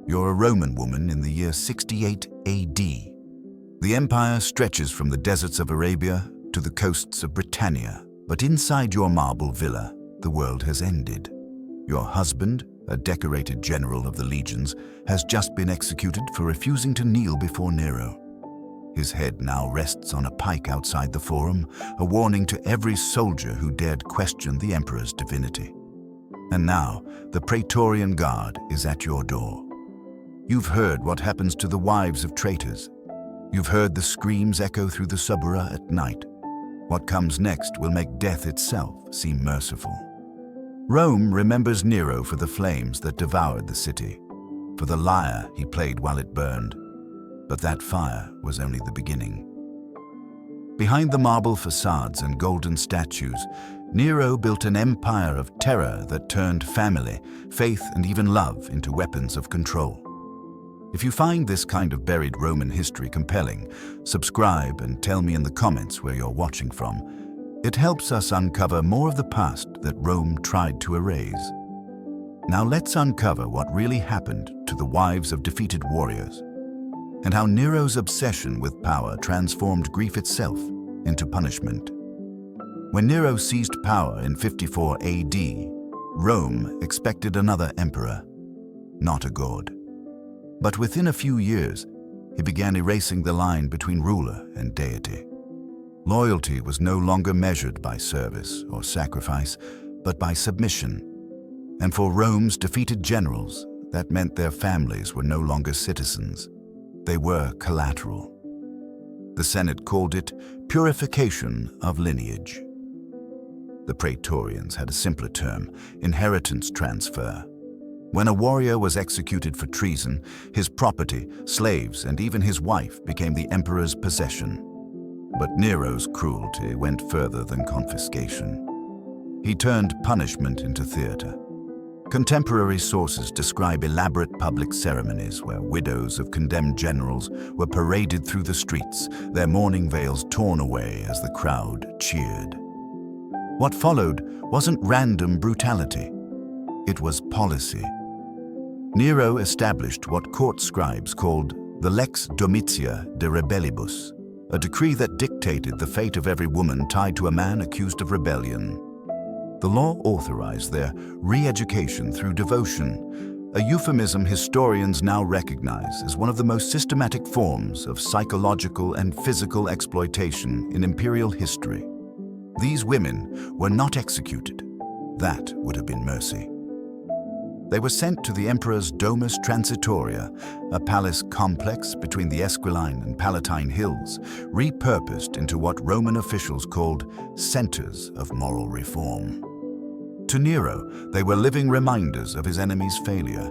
You're a Roman woman in the year 68 AD. The empire stretches from the deserts of Arabia to the coasts of Britannia, but inside your marble villa, the world has ended. Your husband, a decorated general of the legions, has just been executed for refusing to kneel before Nero. His head now rests on a pike outside the forum, a warning to every soldier who dared question the emperor's divinity. And now, the Praetorian Guard is at your door. You've heard what happens to the wives of traitors. You've heard the screams echo through the Subura at night. What comes next will make death itself seem merciful. Rome remembers Nero for the flames that devoured the city, for the lyre he played while it burned. But that fire was only the beginning. Behind the marble facades and golden statues, Nero built an empire of terror that turned family, faith, and even love into weapons of control. If you find this kind of buried Roman history compelling, subscribe and tell me in the comments where you're watching from. It helps us uncover more of the past that Rome tried to erase. Now let's uncover what really happened to the wives of defeated warriors, and how Nero's obsession with power transformed grief itself into punishment. When Nero seized power in 54 AD, Rome expected another emperor, not a god. But within a few years, he began erasing the line between ruler and deity. Loyalty was no longer measured by service or sacrifice, but by submission. And for Rome's defeated generals, that meant their families were no longer citizens. They were collateral. The Senate called it purification of lineage. The Praetorians had a simpler term, inheritance transfer. When a warrior was executed for treason, his property, slaves, and even his wife became the emperor's possession. But Nero's cruelty went further than confiscation. He turned punishment into theater. Contemporary sources describe elaborate public ceremonies where widows of condemned generals were paraded through the streets, their mourning veils torn away as the crowd cheered. What followed wasn't random brutality. It was policy. Nero established what court scribes called the Lex Domitia de Rebellibus, a decree that dictated the fate of every woman tied to a man accused of rebellion. The law authorized their re-education through devotion, a euphemism historians now recognize as one of the most systematic forms of psychological and physical exploitation in imperial history. These women were not executed. That would have been mercy. They were sent to the emperor's Domus Transitoria, a palace complex between the Esquiline and Palatine hills, repurposed into what Roman officials called centers of moral reform. To Nero, they were living reminders of his enemy's failure,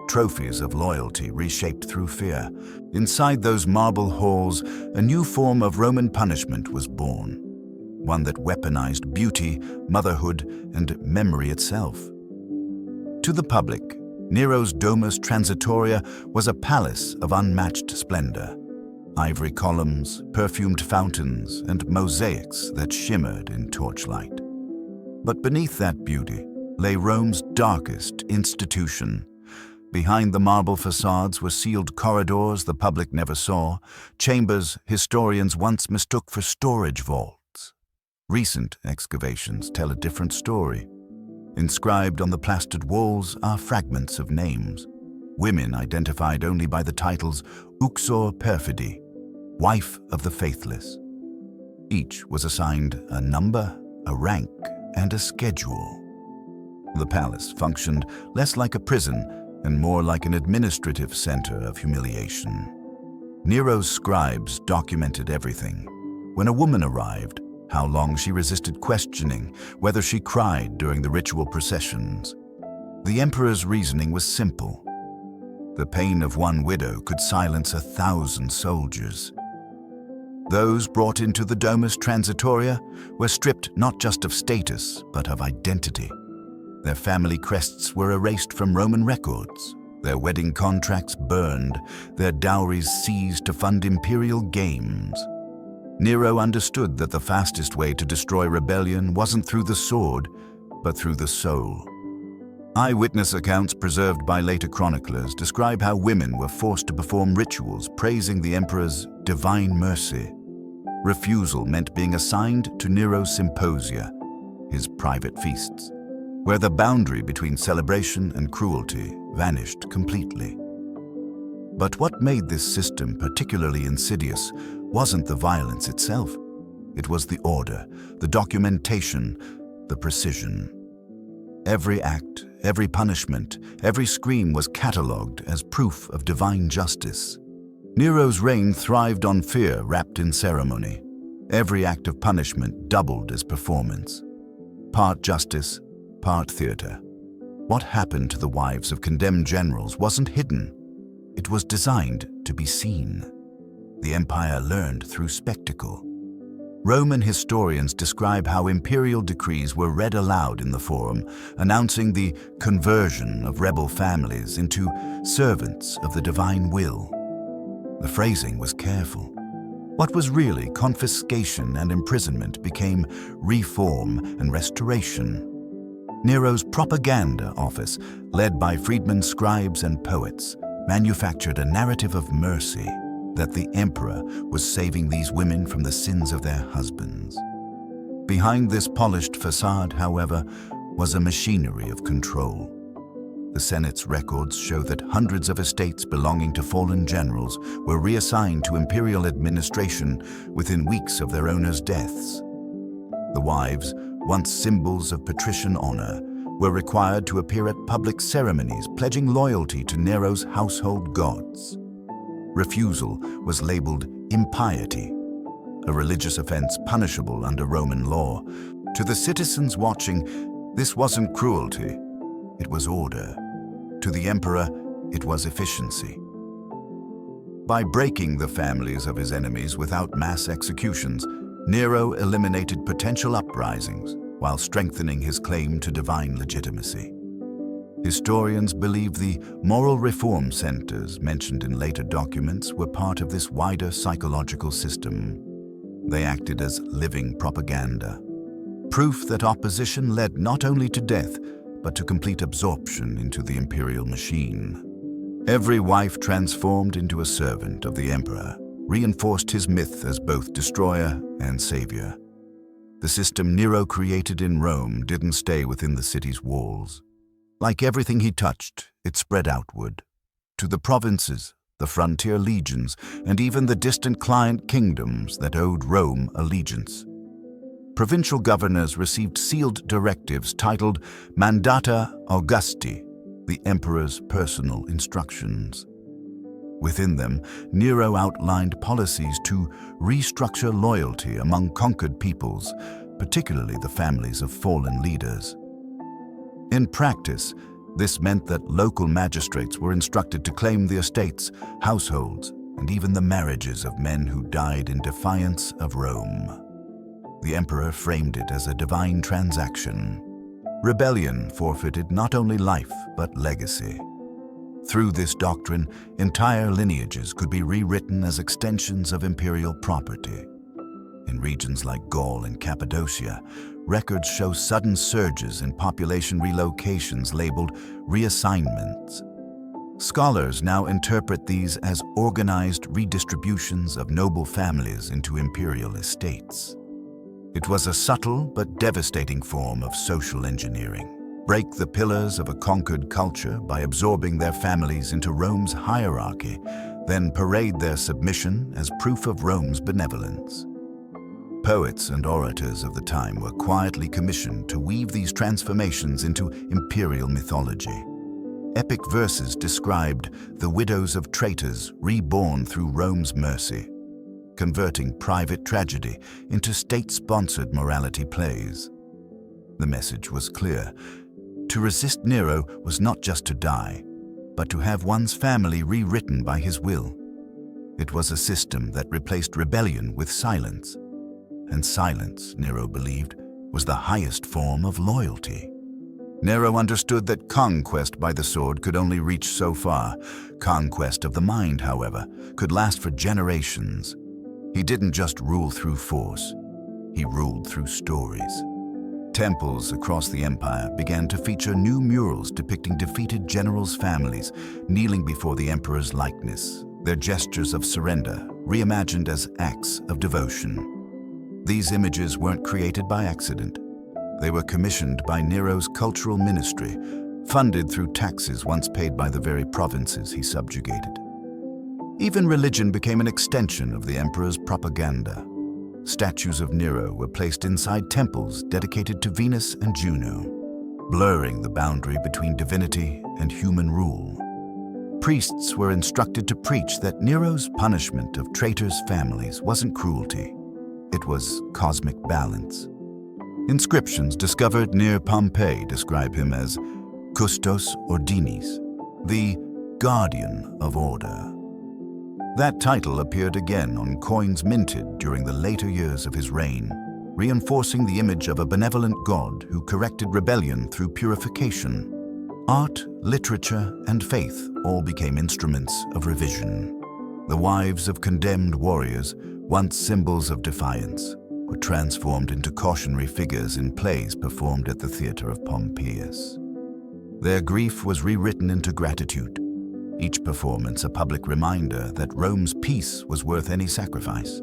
trophies of loyalty reshaped through fear. Inside those marble halls, a new form of Roman punishment was born, one that weaponized beauty, motherhood, and memory itself. To the public, Nero's Domus Transitoria was a palace of unmatched splendor. Ivory columns, perfumed fountains, and mosaics that shimmered in torchlight. But beneath that beauty lay Rome's darkest institution. Behind the marble facades were sealed corridors the public never saw, chambers historians once mistook for storage vaults. Recent excavations tell a different story. Inscribed on the plastered walls are fragments of names, women identified only by the titles Uxor Perfidi, wife of the faithless. Each was assigned a number, a rank, and a schedule. The palace functioned less like a prison and more like an administrative center of humiliation. Nero's scribes documented everything. When a woman arrived, how long she resisted questioning, whether she cried during the ritual processions. The emperor's reasoning was simple. The pain of one widow could silence 1,000 soldiers. Those brought into the Domus Transitoria were stripped not just of status, but of identity. Their family crests were erased from Roman records, their wedding contracts burned, their dowries seized to fund imperial games. Nero understood that the fastest way to destroy rebellion wasn't through the sword, but through the soul. Eyewitness accounts preserved by later chroniclers describe how women were forced to perform rituals praising the emperor's divine mercy. Refusal meant being assigned to Nero's symposia, his private feasts, where the boundary between celebration and cruelty vanished completely. But what made this system particularly insidious wasn't the violence itself. It was the order, the documentation, the precision. Every act, every punishment, every scream was catalogued as proof of divine justice. Nero's reign thrived on fear wrapped in ceremony. Every act of punishment doubled as performance. Part justice, part theater. What happened to the wives of condemned generals wasn't hidden. It was designed to be seen. The empire learned through spectacle. Roman historians describe how imperial decrees were read aloud in the forum, announcing the conversion of rebel families into servants of the divine will. The phrasing was careful. What was really confiscation and imprisonment became reform and restoration. Nero's propaganda office, led by freedmen, scribes, and poets, manufactured a narrative of mercy, that the emperor was saving these women from the sins of their husbands. Behind this polished facade, however, was a machinery of control. The Senate's records show that hundreds of estates belonging to fallen generals were reassigned to imperial administration within weeks of their owners' deaths. The wives, once symbols of patrician honor, were required to appear at public ceremonies pledging loyalty to Nero's household gods. Refusal was labeled impiety, a religious offense punishable under Roman law. To the citizens watching, this wasn't cruelty, it was order. To the emperor, it was efficiency. By breaking the families of his enemies without mass executions, Nero eliminated potential uprisings while strengthening his claim to divine legitimacy. Historians believe the moral reform centers mentioned in later documents were part of this wider psychological system. They acted as living propaganda, proof that opposition led not only to death, but to complete absorption into the imperial machine. Every wife transformed into a servant of the emperor reinforced his myth as both destroyer and savior. The system Nero created in Rome didn't stay within the city's walls. Like everything he touched, it spread outward, to the provinces, the frontier legions, and even the distant client kingdoms that owed Rome allegiance. Provincial governors received sealed directives titled Mandata Augusti, the emperor's personal instructions. Within them, Nero outlined policies to restructure loyalty among conquered peoples, particularly the families of fallen leaders. In practice, this meant that local magistrates were instructed to claim the estates, households, and even the marriages of men who died in defiance of Rome. The emperor framed it as a divine transaction. Rebellion forfeited not only life, but legacy. Through this doctrine, entire lineages could be rewritten as extensions of imperial property. In regions like Gaul and Cappadocia, records show sudden surges in population relocations labeled reassignments. Scholars now interpret these as organized redistributions of noble families into imperial estates. It was a subtle but devastating form of social engineering. Break the pillars of a conquered culture by absorbing their families into Rome's hierarchy, then parade their submission as proof of Rome's benevolence. Poets and orators of the time were quietly commissioned to weave these transformations into imperial mythology. Epic verses described the widows of traitors reborn through Rome's mercy, converting private tragedy into state-sponsored morality plays. The message was clear. To resist Nero was not just to die, but to have one's family rewritten by his will. It was a system that replaced rebellion with silence. And silence, Nero believed, was the highest form of loyalty. Nero understood that conquest by the sword could only reach so far. Conquest of the mind, however, could last for generations. He didn't just rule through force, he ruled through stories. Temples across the empire began to feature new murals depicting defeated generals' families kneeling before the emperor's likeness, their gestures of surrender reimagined as acts of devotion. These images weren't created by accident. They were commissioned by Nero's cultural ministry, funded through taxes once paid by the very provinces he subjugated. Even religion became an extension of the emperor's propaganda. Statues of Nero were placed inside temples dedicated to Venus and Juno, blurring the boundary between divinity and human rule. Priests were instructed to preach that Nero's punishment of traitors' families wasn't cruelty, it was cosmic balance. Inscriptions discovered near Pompeii describe him as Custos Ordinis, the guardian of order. That title appeared again on coins minted during the later years of his reign, reinforcing the image of a benevolent god who corrected rebellion through purification. Art, literature, and faith all became instruments of revision. The wives of condemned warriors, once symbols of defiance, were transformed into cautionary figures in plays performed at the theater of Pompeius. Their grief was rewritten into gratitude, each performance a public reminder that Rome's peace was worth any sacrifice.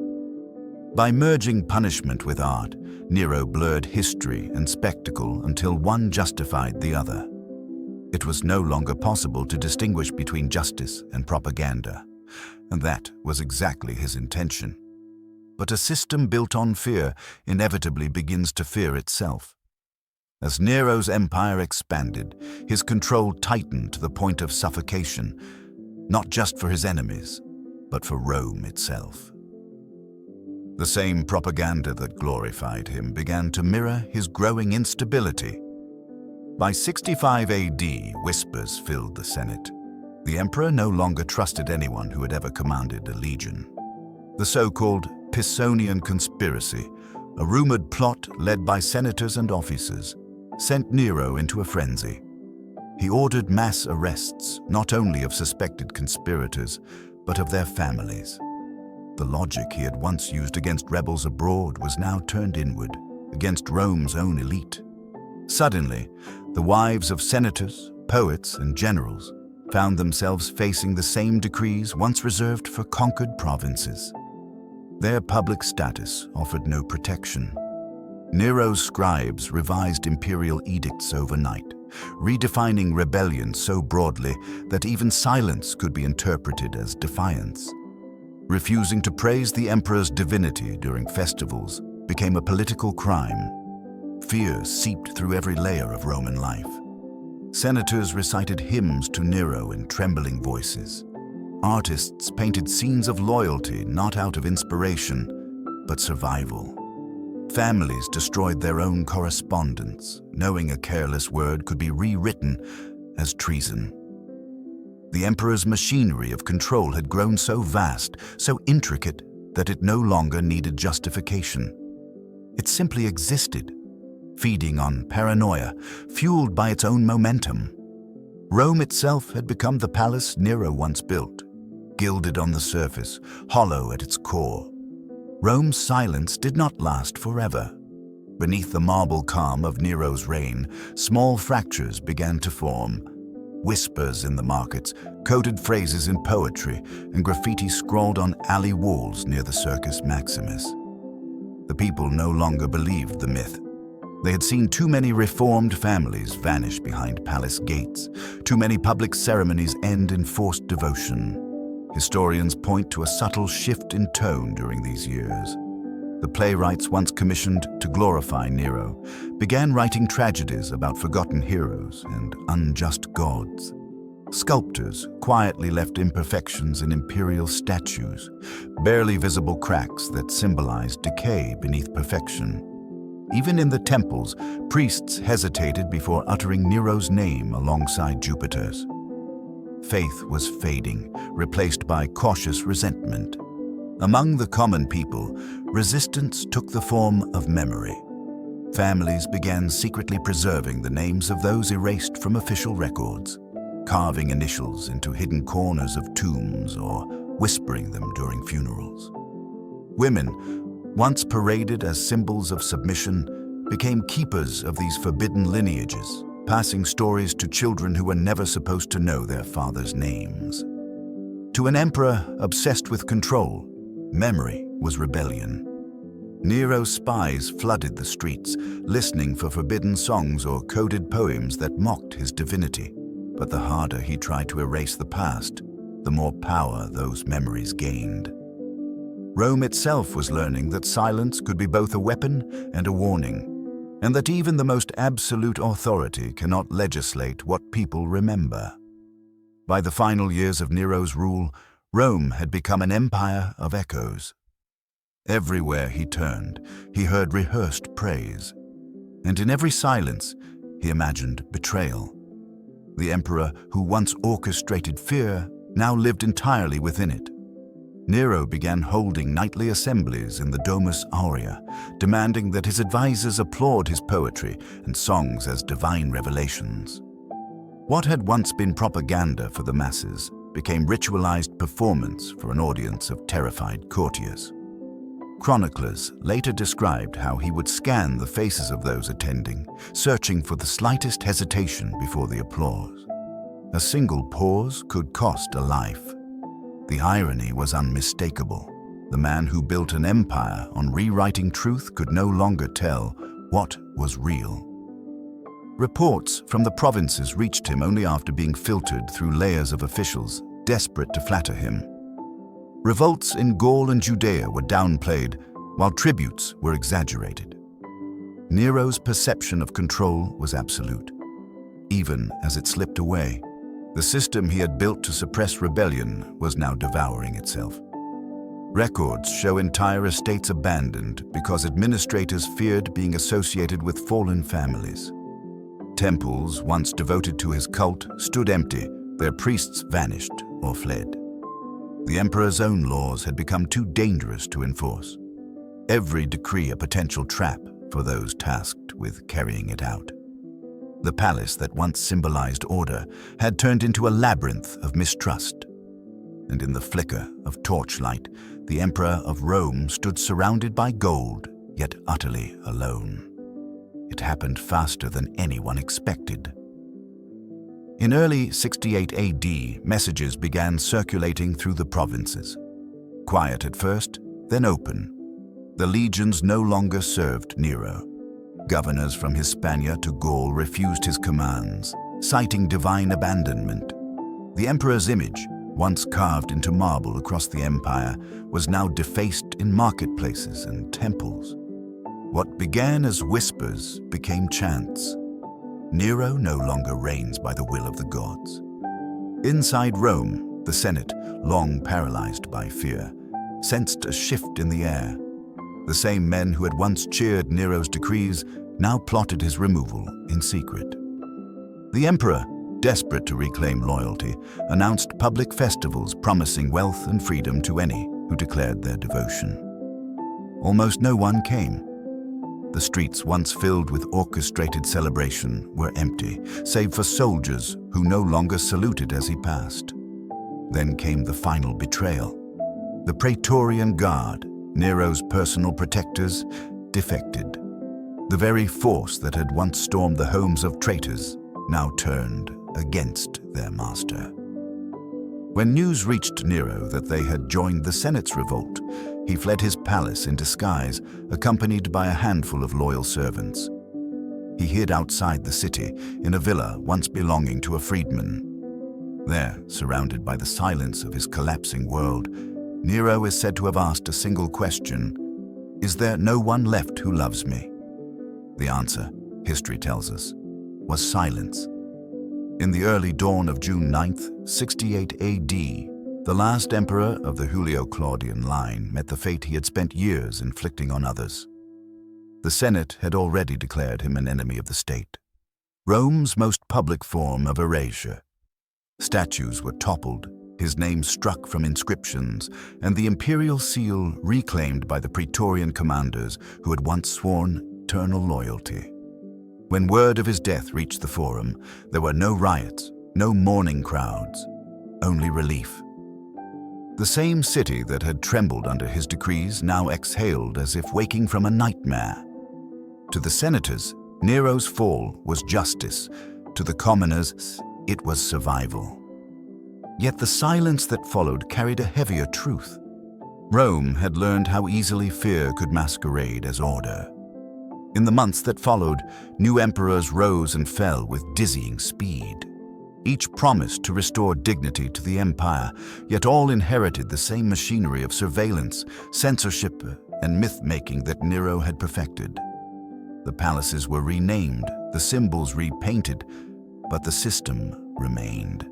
By merging punishment with art, Nero blurred history and spectacle until one justified the other. It was no longer possible to distinguish between justice and propaganda, and that was exactly his intention. But a system built on fear inevitably begins to fear itself. As Nero's empire expanded, his control tightened to the point of suffocation, not just for his enemies, but for Rome itself. The same propaganda that glorified him began to mirror his growing instability. By 65 AD, whispers filled the Senate. The emperor no longer trusted anyone who had ever commanded a legion. The so-called Pisonian conspiracy, a rumored plot led by senators and officers, sent Nero into a frenzy. He ordered mass arrests, not only of suspected conspirators, but of their families. The logic he had once used against rebels abroad was now turned inward, against Rome's own elite. Suddenly, the wives of senators, poets, and generals found themselves facing the same decrees once reserved for conquered provinces. Their public status offered no protection. Nero's scribes revised imperial edicts overnight, redefining rebellion so broadly that even silence could be interpreted as defiance. Refusing to praise the emperor's divinity during festivals became a political crime. Fear seeped through every layer of Roman life. Senators recited hymns to Nero in trembling voices. Artists painted scenes of loyalty not out of inspiration, but survival. Families destroyed their own correspondence, knowing a careless word could be rewritten as treason. The emperor's machinery of control had grown so vast, so intricate, that it no longer needed justification. It simply existed, feeding on paranoia, fueled by its own momentum. Rome itself had become the palace Nero once built, gilded on the surface, hollow at its core. Rome's silence did not last forever. Beneath the marble calm of Nero's reign, small fractures began to form. Whispers in the markets, coded phrases in poetry, and graffiti scrawled on alley walls near the Circus Maximus. The people no longer believed the myth. They had seen too many reformed families vanish behind palace gates, too many public ceremonies end in forced devotion. Historians point to a subtle shift in tone during these years. The playwrights once commissioned to glorify Nero began writing tragedies about forgotten heroes and unjust gods. Sculptors quietly left imperfections in imperial statues, barely visible cracks that symbolized decay beneath perfection. Even in the temples, priests hesitated before uttering Nero's name alongside Jupiter's. Faith was fading, replaced by cautious resentment. Among the common people, resistance took the form of memory. Families began secretly preserving the names of those erased from official records, carving initials into hidden corners of tombs or whispering them during funerals. Women, once paraded as symbols of submission, became keepers of these forbidden lineages, passing stories to children who were never supposed to know their fathers' names. To an emperor obsessed with control, memory was rebellion. Nero's spies flooded the streets, listening for forbidden songs or coded poems that mocked his divinity. But the harder he tried to erase the past, the more power those memories gained. Rome itself was learning that silence could be both a weapon and a warning, and that even the most absolute authority cannot legislate what people remember. By the final years of Nero's rule, Rome had become an empire of echoes. Everywhere he turned, he heard rehearsed praise, and in every silence, he imagined betrayal. The emperor who once orchestrated fear now lived entirely within it. Nero began holding nightly assemblies in the Domus Aurea, demanding that his advisors applaud his poetry and songs as divine revelations. What had once been propaganda for the masses became ritualized performance for an audience of terrified courtiers. Chroniclers later described how he would scan the faces of those attending, searching for the slightest hesitation before the applause. A single pause could cost a life. The irony was unmistakable. The man who built an empire on rewriting truth could no longer tell what was real. Reports from the provinces reached him only after being filtered through layers of officials, desperate to flatter him. Revolts in Gaul and Judea were downplayed, while tributes were exaggerated. Nero's perception of control was absolute. Even as it slipped away, the system he had built to suppress rebellion was now devouring itself. Records show entire estates abandoned because administrators feared being associated with fallen families. Temples, once devoted to his cult, stood empty, their priests vanished or fled. The emperor's own laws had become too dangerous to enforce. Every decree a potential trap for those tasked with carrying it out. The palace that once symbolized order had turned into a labyrinth of mistrust. And in the flicker of torchlight, the Emperor of Rome stood surrounded by gold, yet utterly alone. It happened faster than anyone expected. In early 68 AD, messages began circulating through the provinces. Quiet at first, then open. The legions no longer served Nero. Governors from Hispania to Gaul refused his commands, citing divine abandonment. The emperor's image, once carved into marble across the empire, was now defaced in marketplaces and temples. What began as whispers became chants. Nero no longer reigns by the will of the gods. Inside Rome, the Senate, long paralyzed by fear, sensed a shift in the air. The same men who had once cheered Nero's decrees now plotted his removal in secret. The emperor, desperate to reclaim loyalty, announced public festivals promising wealth and freedom to any who declared their devotion. Almost no one came. The streets, once filled with orchestrated celebration, were empty, save for soldiers who no longer saluted as he passed. Then came the final betrayal. The Praetorian Guard, Nero's personal protectors, defected. The very force that had once stormed the homes of traitors now turned against their master. When news reached Nero that they had joined the Senate's revolt, he fled his palace in disguise, accompanied by a handful of loyal servants. He hid outside the city in a villa once belonging to a freedman. There, surrounded by the silence of his collapsing world, Nero is said to have asked a single question: "Is there no one left who loves me?" The answer, history tells us, was silence. In the early dawn of June 9th, 68 AD, the last emperor of the Julio-Claudian line met the fate he had spent years inflicting on others. The Senate had already declared him an enemy of the state, Rome's most public form of erasure. Statues were toppled, his name struck from inscriptions, and the imperial seal reclaimed by the Praetorian commanders who had once sworn eternal loyalty. When word of his death reached the Forum, there were no riots, no mourning crowds, only relief. The same city that had trembled under his decrees now exhaled as if waking from a nightmare. To the senators, Nero's fall was justice. To the commoners, it was survival. Yet the silence that followed carried a heavier truth. Rome had learned how easily fear could masquerade as order. In the months that followed, new emperors rose and fell with dizzying speed. Each promised to restore dignity to the empire, yet all inherited the same machinery of surveillance, censorship, and myth-making that Nero had perfected. The palaces were renamed, the symbols repainted, but the system remained.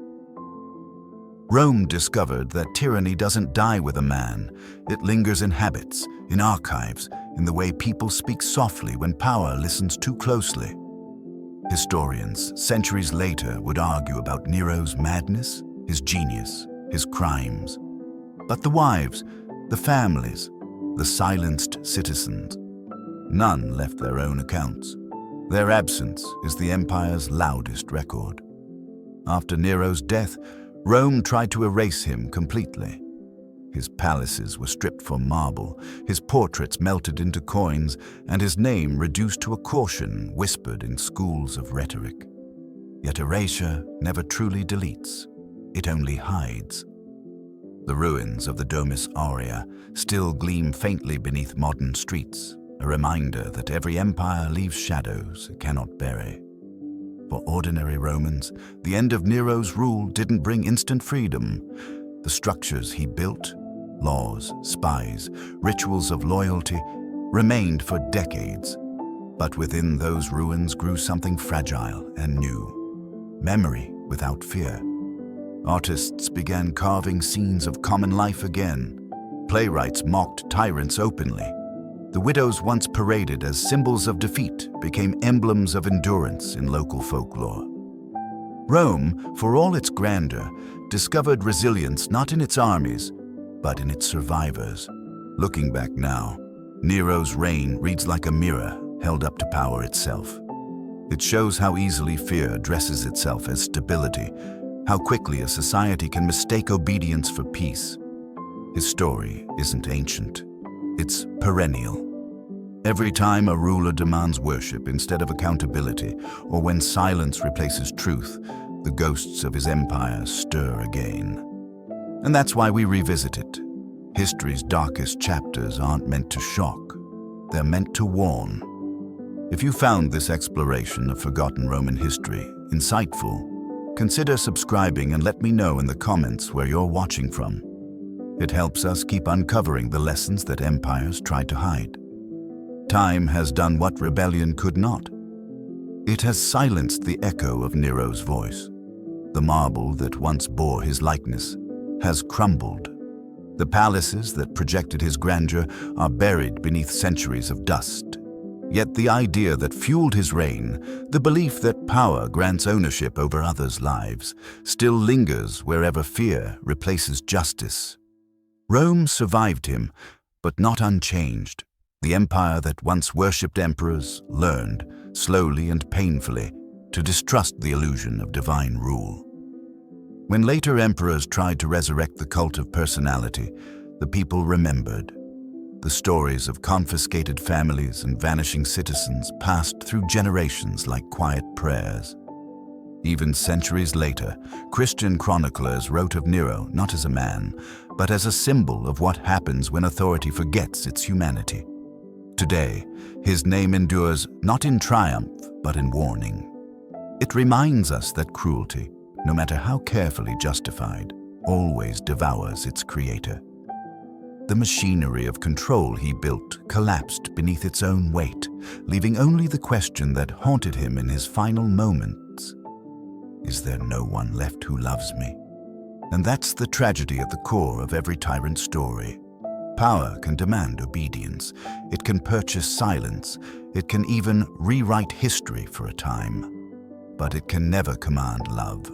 Rome discovered that tyranny doesn't die with a man. It lingers in habits, in archives, in the way people speak softly when power listens too closely. Historians, centuries later, would argue about Nero's madness, his genius, his crimes. But the wives, the families, the silenced citizens, none left their own accounts. Their absence is the empire's loudest record. After Nero's death, Rome tried to erase him completely. His palaces were stripped for marble, his portraits melted into coins, and his name reduced to a caution whispered in schools of rhetoric. Yet erasure never truly deletes, it only hides. The ruins of the Domus Aurea still gleam faintly beneath modern streets, a reminder that every empire leaves shadows it cannot bury. For ordinary Romans, the end of Nero's rule didn't bring instant freedom. The structures he built, laws, spies, rituals of loyalty, remained for decades. But within those ruins grew something fragile and new: memory without fear. Artists began carving scenes of common life again. Playwrights mocked tyrants openly. The widows once paraded as symbols of defeat became emblems of endurance in local folklore. Rome, for all its grandeur, discovered resilience not in its armies, but in its survivors. Looking back now, Nero's reign reads like a mirror held up to power itself. It shows how easily fear dresses itself as stability, how quickly a society can mistake obedience for peace. His story isn't ancient. It's perennial. Every time a ruler demands worship instead of accountability, or when silence replaces truth, the ghosts of his empire stir again. And that's why we revisit it. History's darkest chapters aren't meant to shock. They're meant to warn. If you found this exploration of forgotten Roman history insightful, consider subscribing and let me know in the comments where you're watching from. It helps us keep uncovering the lessons that empires tried to hide. Time has done what rebellion could not. It has silenced the echo of Nero's voice. The marble that once bore his likeness has crumbled. The palaces that projected his grandeur are buried beneath centuries of dust. Yet the idea that fueled his reign, the belief that power grants ownership over others' lives, still lingers wherever fear replaces justice. Rome survived him, but not unchanged. The empire that once worshipped emperors learned, slowly and painfully, to distrust the illusion of divine rule. When later emperors tried to resurrect the cult of personality, the people remembered. The stories of confiscated families and vanishing citizens passed through generations like quiet prayers. Even centuries later, Christian chroniclers wrote of Nero not as a man, but as a symbol of what happens when authority forgets its humanity. Today, his name endures not in triumph, but in warning. It reminds us that cruelty, no matter how carefully justified, always devours its creator. The machinery of control he built collapsed beneath its own weight, leaving only the question that haunted him in his final moments. Is there no one left who loves me? And that's the tragedy at the core of every tyrant story. Power can demand obedience. It can purchase silence. It can even rewrite history for a time. But it can never command love.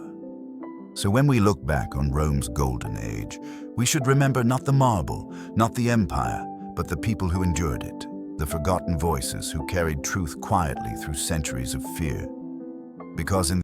So when we look back on Rome's golden age, we should remember not the marble, not the empire, but the people who endured it, the forgotten voices who carried truth quietly through centuries of fear. Because in